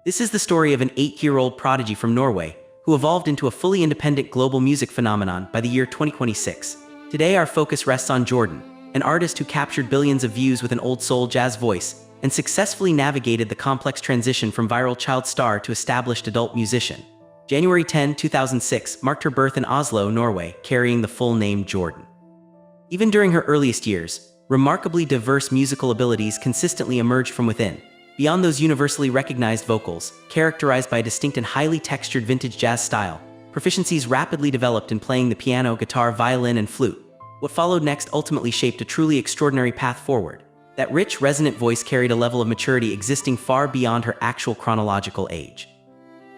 This is the story of an 8-year-old prodigy from Norway who evolved into a fully independent global music phenomenon by the year 2026. Today, our focus rests on Jordan, an artist who captured billions of views with an old soul jazz voice and successfully navigated the complex transition from viral child star to established adult musician. January 10, 2006 marked her birth in Oslo, Norway, carrying the full name Jordan. Even during her earliest years, remarkably diverse musical abilities consistently emerged from within. Beyond those universally recognized vocals, characterized by a distinct and highly textured vintage jazz style, proficiencies rapidly developed in playing the piano, guitar, violin, and flute. What followed next ultimately shaped a truly extraordinary path forward. That rich, resonant voice carried a level of maturity existing far beyond her actual chronological age.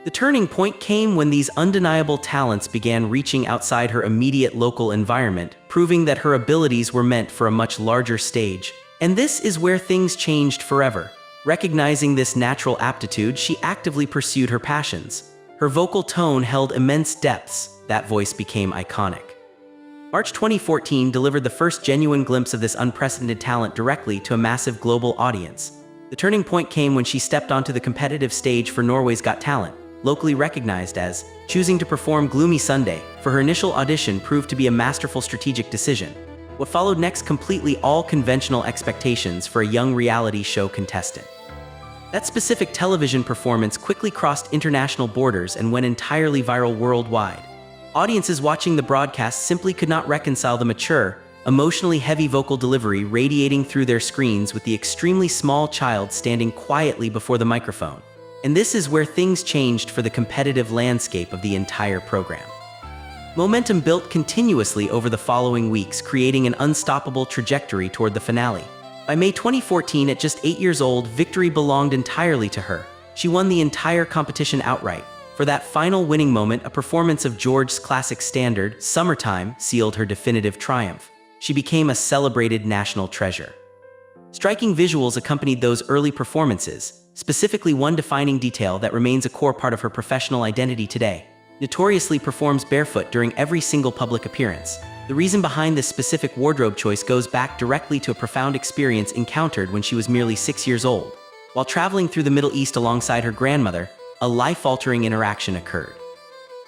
The turning point came when these undeniable talents began reaching outside her immediate local environment, proving that her abilities were meant for a much larger stage. And this is where things changed forever. Recognizing this natural aptitude, she actively pursued her passions. Her vocal tone held immense depths. That voice became iconic. March 2014 delivered the first genuine glimpse of this unprecedented talent directly to a massive global audience. The turning point came when she stepped onto the competitive stage for Norway's Got Talent, locally recognized as, choosing to perform Gloomy Sunday for her initial audition proved to be a masterful strategic decision. What followed next completely all conventional expectations for a young reality show contestant. That specific television performance quickly crossed international borders and went entirely viral worldwide. Audiences watching the broadcast simply could not reconcile the mature, emotionally heavy vocal delivery radiating through their screens with the extremely small child standing quietly before the microphone. And this is where things changed for the competitive landscape of the entire program. Momentum built continuously over the following weeks, creating an unstoppable trajectory toward the finale. By May 2014, at just 8 years old, victory belonged entirely to her. She won the entire competition outright. For that final winning moment, a performance of George's classic standard, Summertime, sealed her definitive triumph. She became a celebrated national treasure. Striking visuals accompanied those early performances, specifically one defining detail that remains a core part of her professional identity today. Notoriously performs barefoot during every single public appearance. The reason behind this specific wardrobe choice goes back directly to a profound experience encountered when she was merely 6 years old. While traveling through the Middle East alongside her grandmother, a life-altering interaction occurred.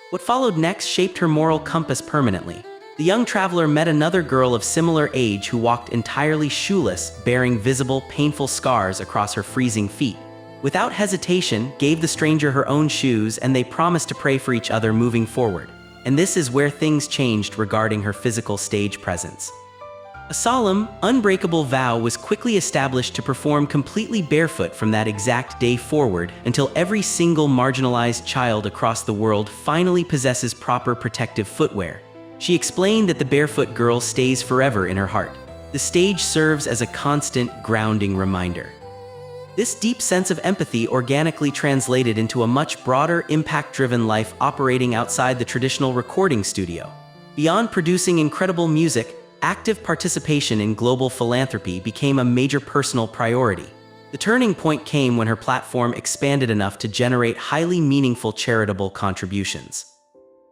What followed next shaped her moral compass permanently. The young traveler met another girl of similar age who walked entirely shoeless, bearing visible, painful scars across her freezing feet. Without hesitation, gave the stranger her own shoes, and they promised to pray for each other moving forward. And this is where things changed regarding her physical stage presence. A solemn, unbreakable vow was quickly established to perform completely barefoot from that exact day forward until every single marginalized child across the world finally possesses proper protective footwear. She explained that the barefoot girl stays forever in her heart. The stage serves as a constant, grounding reminder. This deep sense of empathy organically translated into a much broader, impact-driven life operating outside the traditional recording studio. Beyond producing incredible music, active participation in global philanthropy became a major personal priority. The turning point came when her platform expanded enough to generate highly meaningful charitable contributions.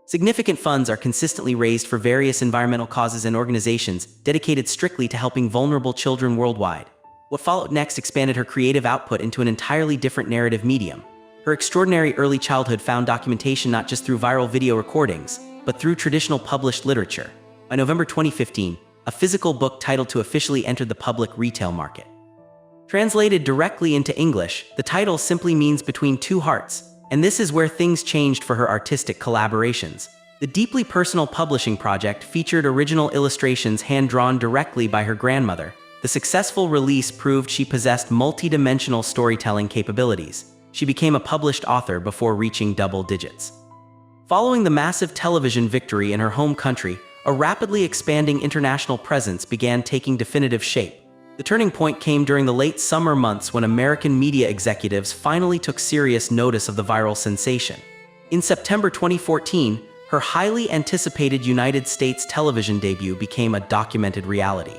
Significant funds are consistently raised for various environmental causes and organizations dedicated strictly to helping vulnerable children worldwide. What followed next expanded her creative output into an entirely different narrative medium. Her extraordinary early childhood found documentation not just through viral video recordings, but through traditional published literature. By November 2015, a physical book titled To officially entered the public retail market. Translated directly into English, the title simply means Between Two Hearts, and this is where things changed for her artistic collaborations. The deeply personal publishing project featured original illustrations hand-drawn directly by her grandmother. The successful release proved she possessed multi-dimensional storytelling capabilities. She became a published author before reaching double digits. Following the massive television victory in her home country, a rapidly expanding international presence began taking definitive shape. The turning point came during the late summer months when American media executives finally took serious notice of the viral sensation. In September 2014, her highly anticipated United States television debut became a documented reality.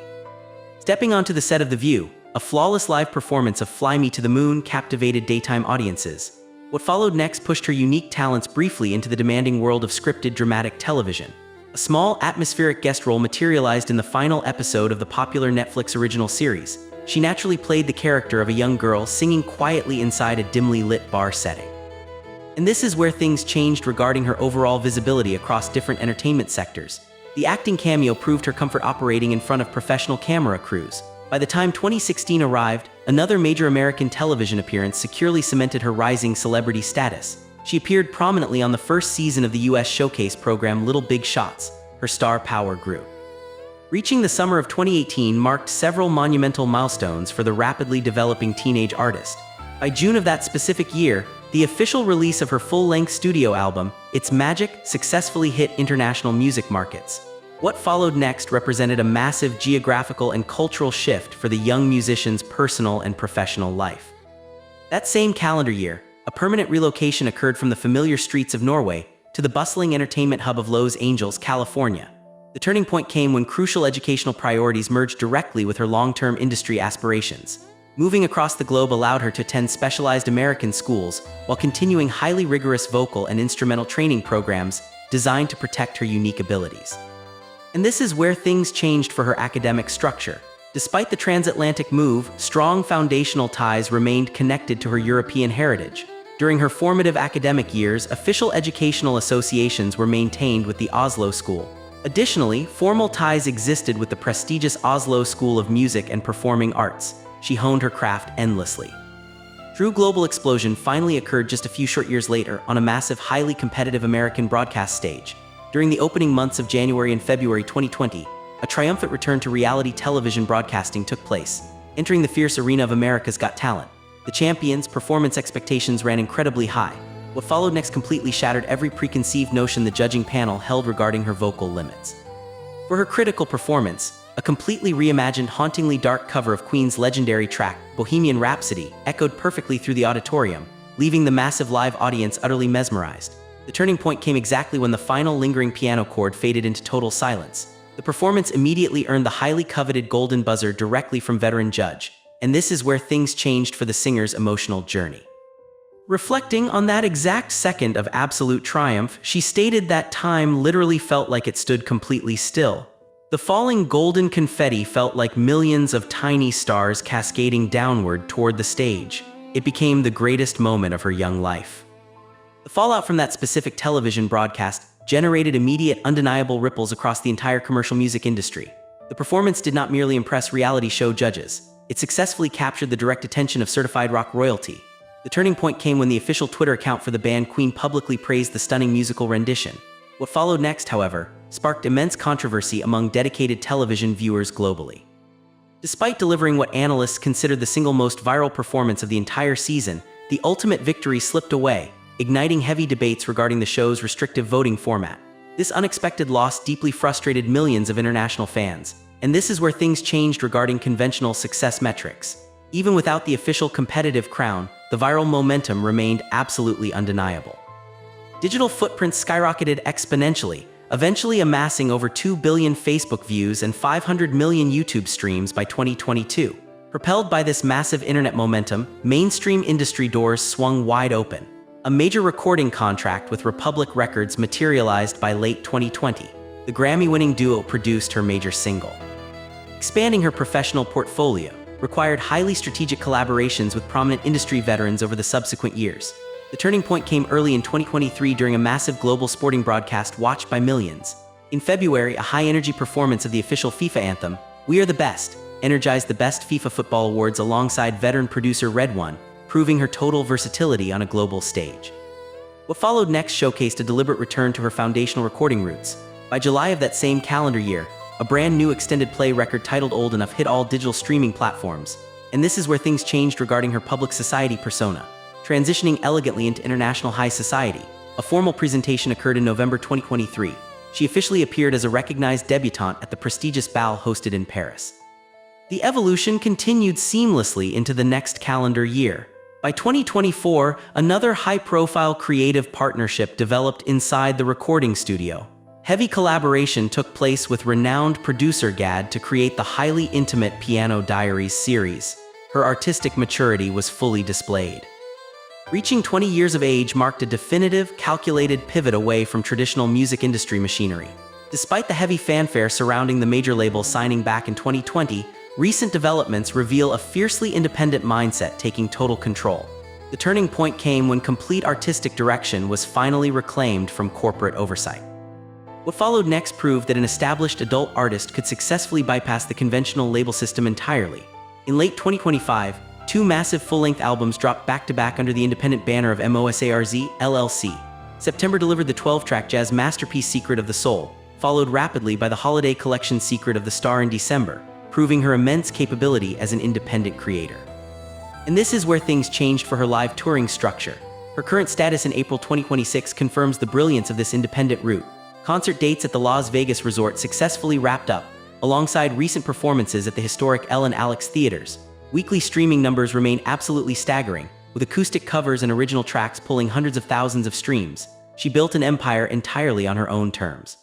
Stepping onto the set of The View, a flawless live performance of Fly Me to the Moon captivated daytime audiences. What followed next pushed her unique talents briefly into the demanding world of scripted dramatic television. A small, atmospheric guest role materialized in the final episode of the popular Netflix original series. she naturally played the character of a young girl singing quietly inside a dimly lit bar setting. And this is where things changed regarding her overall visibility across different entertainment sectors. The acting cameo proved her comfort operating in front of professional camera crews. By the time 2016 arrived, another major American television appearance securely cemented her rising celebrity status. She appeared prominently on the first season of the US showcase program Little Big Shots. Her star power grew. Reaching the summer of 2018 marked several monumental milestones for the rapidly developing teenage artist. By June of that specific year, the official release of her full-length studio album, It's Magic, successfully hit international music markets. What followed next represented a massive geographical and cultural shift for the young musician's personal and professional life. That same calendar year, a permanent relocation occurred from the familiar streets of Norway to the bustling entertainment hub of Los Angeles, California. The turning point came when crucial educational priorities merged directly with her long-term industry aspirations. Moving across the globe allowed her to attend specialized American schools while continuing highly rigorous vocal and instrumental training programs designed to protect her unique abilities. And this is where things changed for her academic structure. Despite the transatlantic move, strong foundational ties remained connected to her European heritage. During her formative academic years, official educational associations were maintained with the Oslo School. Additionally, formal ties existed with the prestigious Oslo School of Music and Performing Arts. She honed her craft endlessly. True global explosion finally occurred just a few short years later on a massive, highly competitive American broadcast stage. During the opening months of January and February 2020, a triumphant return to reality television broadcasting took place. Entering the fierce arena of America's Got Talent, the champions' performance expectations ran incredibly high. What followed next completely shattered every preconceived notion the judging panel held regarding her vocal limits. For her critical performance, a completely reimagined, hauntingly dark cover of Queen's legendary track, Bohemian Rhapsody, echoed perfectly through the auditorium, leaving the massive live audience utterly mesmerized. The turning point came exactly when the final lingering piano chord faded into total silence. The performance immediately earned the highly coveted golden buzzer directly from veteran judge, and this is where things changed for the singer's emotional journey. Reflecting on that exact second of absolute triumph, she stated that time literally felt like it stood completely still. The falling golden confetti felt like millions of tiny stars cascading downward toward the stage. It became the greatest moment of her young life. The fallout from that specific television broadcast generated immediate, undeniable ripples across the entire commercial music industry. The performance did not merely impress reality show judges. It successfully captured the direct attention of certified rock royalty. The turning point came when the official Twitter account for the band Queen publicly praised the stunning musical rendition. What followed next, however, sparked immense controversy among dedicated television viewers globally. Despite delivering what analysts considered the single most viral performance of the entire season, the ultimate victory slipped away, igniting heavy debates regarding the show's restrictive voting format. This unexpected loss deeply frustrated millions of international fans, and this is where things changed regarding conventional success metrics. Even without the official competitive crown, the viral momentum remained absolutely undeniable. Digital footprints skyrocketed exponentially, eventually amassing over 2 billion Facebook views and 500 million YouTube streams by 2022. Propelled by this massive internet momentum, mainstream industry doors swung wide open. A major recording contract with Republic Records materialized by late 2020. The Grammy-winning duo produced her major single. Expanding her professional portfolio required highly strategic collaborations with prominent industry veterans over the subsequent years. The turning point came early in 2023 during a massive global sporting broadcast watched by millions. In February, a high-energy performance of the official FIFA anthem, We Are the Best, energized the Best FIFA Football Awards alongside veteran producer Red One, proving her total versatility on a global stage. What followed next showcased a deliberate return to her foundational recording roots. By July of that same calendar year, a brand new extended play record titled Old Enough hit all digital streaming platforms, and this is where things changed regarding her public society persona. Transitioning elegantly into international high society, a formal presentation occurred in November 2023. She officially appeared as a recognized debutante at the prestigious bal hosted in Paris. The evolution continued seamlessly into the next calendar year. By 2024, another high-profile creative partnership developed inside the recording studio. Heavy collaboration took place with renowned producer Gad to create the highly intimate Piano Diaries series. Her artistic maturity was fully displayed. Reaching 20 years of age marked a definitive, calculated pivot away from traditional music industry machinery. Despite the heavy fanfare surrounding the major label signing back in 2020, Recent developments reveal a fiercely independent mindset taking total control. The turning point came when complete artistic direction was finally reclaimed from corporate oversight. What followed next proved that an established adult artist could successfully bypass the conventional label system entirely. In late 2025, two massive full-length albums dropped back-to-back under the independent banner of MOSARZ, LLC. September delivered the 12-track jazz masterpiece Secret of the Soul, followed rapidly by the holiday collection Secret of the Star in December, proving her immense capability as an independent creator. And this is where things changed for her live touring structure. Her current status in April 2026 confirms the brilliance of this independent route. Concert dates at the Las Vegas resort successfully wrapped up, alongside recent performances at the historic Ellen Alex theaters. Weekly streaming numbers remain absolutely staggering, with acoustic covers and original tracks pulling hundreds of thousands of streams. She built an empire entirely on her own terms.